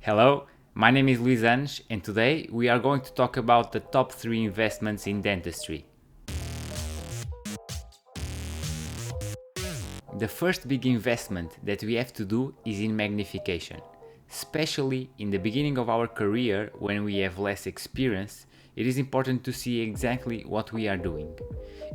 Hello, my name is Luis Ange, and today we are going to talk about the top 3 investments in dentistry. The first big investment that we have to do is in magnification. Especially in the beginning of our career, when we have less experience, it is important to see exactly what we are doing.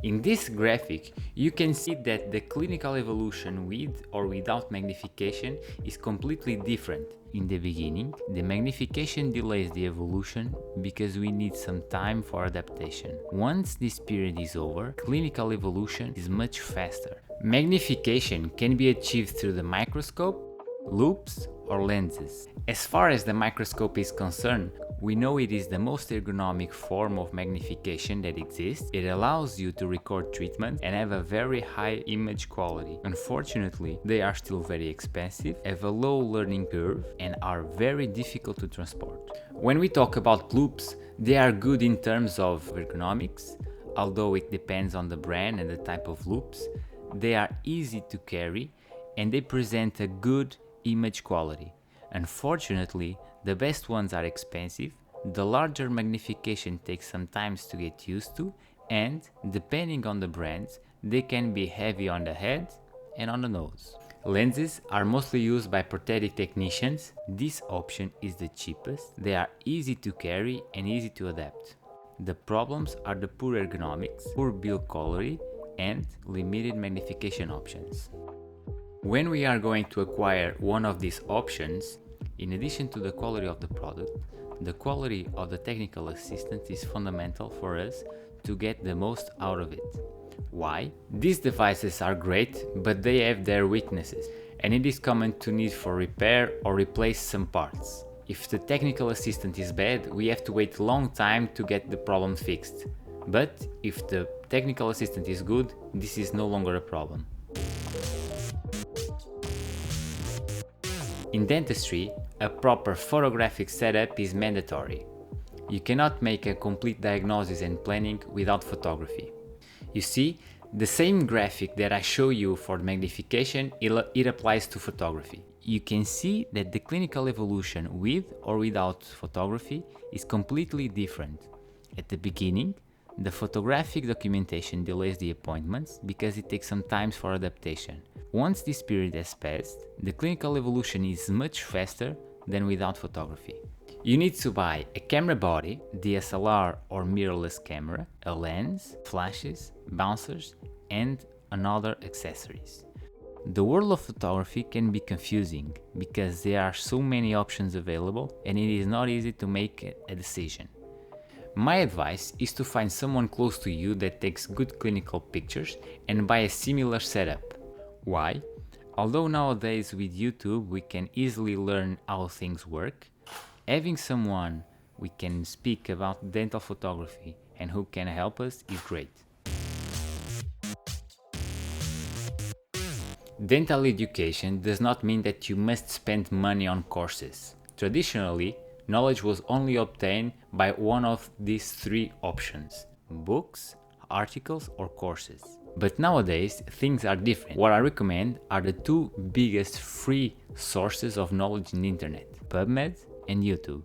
In this graphic, you can see that the clinical evolution with or without magnification is completely different. In the beginning, the magnification delays the evolution because we need some time for adaptation. Once this period is over, clinical evolution is much faster. Magnification can be achieved through the microscope, loupes, or lenses. As far as the microscope is concerned, we know it is the most ergonomic form of magnification that exists. It allows you to record treatment and have a very high image quality. Unfortunately, they are still very expensive, have a low learning curve, and are very difficult to transport. When we talk about loupes, they are good in terms of ergonomics, although it depends on the brand and the type of loupes. They are easy to carry and they present a good image quality. Unfortunately, the best ones are expensive, the larger magnification takes some time to get used to, and depending on the brands, they can be heavy on the head and on the nose. Lenses are mostly used by prosthetic technicians. This option is the cheapest, they are easy to carry and easy to adapt. The problems are the poor ergonomics, poor build quality, and limited magnification options. When we are going to acquire one of these options, in addition to the quality of the product, the quality of the technical assistance is fundamental for us to get the most out of it. Why? These devices are great, but they have their weaknesses, and it is common to need for repair or replace some parts. If the technical assistant is bad, we have to wait a long time to get the problem fixed. But if the technical assistant is good, this is no longer a problem. In dentistry, a proper photographic setup is mandatory. You cannot make a complete diagnosis and planning without photography. You see, the same graphic that I show you for magnification, it applies to photography. You can see that the clinical evolution with or without photography is completely different. At the beginning, the photographic documentation delays the appointments because it takes some time for adaptation. Once this period has passed, the clinical evolution is much faster than without photography. You need to buy a camera body, DSLR or mirrorless camera, a lens, flashes, bouncers, and another accessories. The world of photography can be confusing because there are so many options available and it is not easy to make a decision. My advice is to find someone close to you that takes good clinical pictures and buy a similar setup. Why? Although nowadays with YouTube we can easily learn how things work, having someone we can speak about dental photography and who can help us is great. Dental education does not mean that you must spend money on courses. Traditionally, knowledge was only obtained by one of these 3 options: books, articles, or courses. But nowadays, things are different. What I recommend are the 2 biggest free sources of knowledge in the internet: PubMed and YouTube.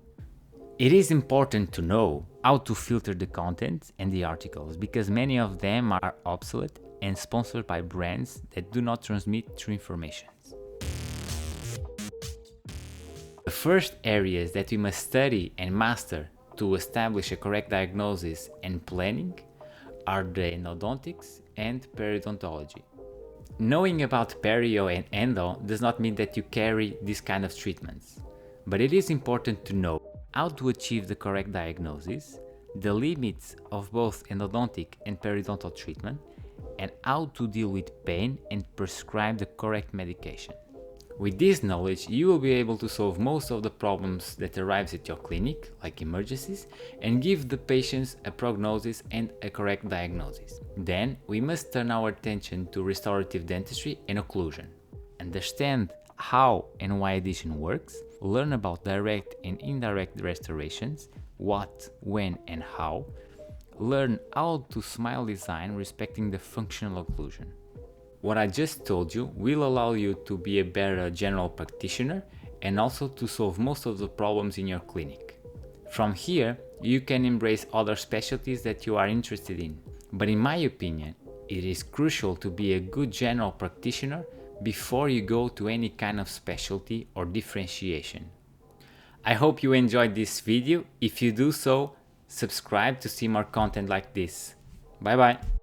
It is important to know how to filter the content and the articles because many of them are obsolete and sponsored by brands that do not transmit true information. The first areas that we must study and master to establish a correct diagnosis and planning are the endodontics and periodontology. Knowing about perio and endo does not mean that you carry these kind of treatments, but it is important to know how to achieve the correct diagnosis, the limits of both endodontic and periodontal treatment, and how to deal with pain and prescribe the correct medication. With this knowledge, you will be able to solve most of the problems that arrives at your clinic, like emergencies, and give the patients a prognosis and a correct diagnosis. Then, we must turn our attention to restorative dentistry and occlusion. Understand how and why addition works, learn about direct and indirect restorations, what, when, and how, learn how to smile design respecting the functional occlusion. What I just told you will allow you to be a better general practitioner and also to solve most of the problems in your clinic. From here, you can embrace other specialties that you are interested in. But in my opinion, it is crucial to be a good general practitioner before you go to any kind of specialty or differentiation. I hope you enjoyed this video. If you do so, subscribe to see more content like this. Bye bye.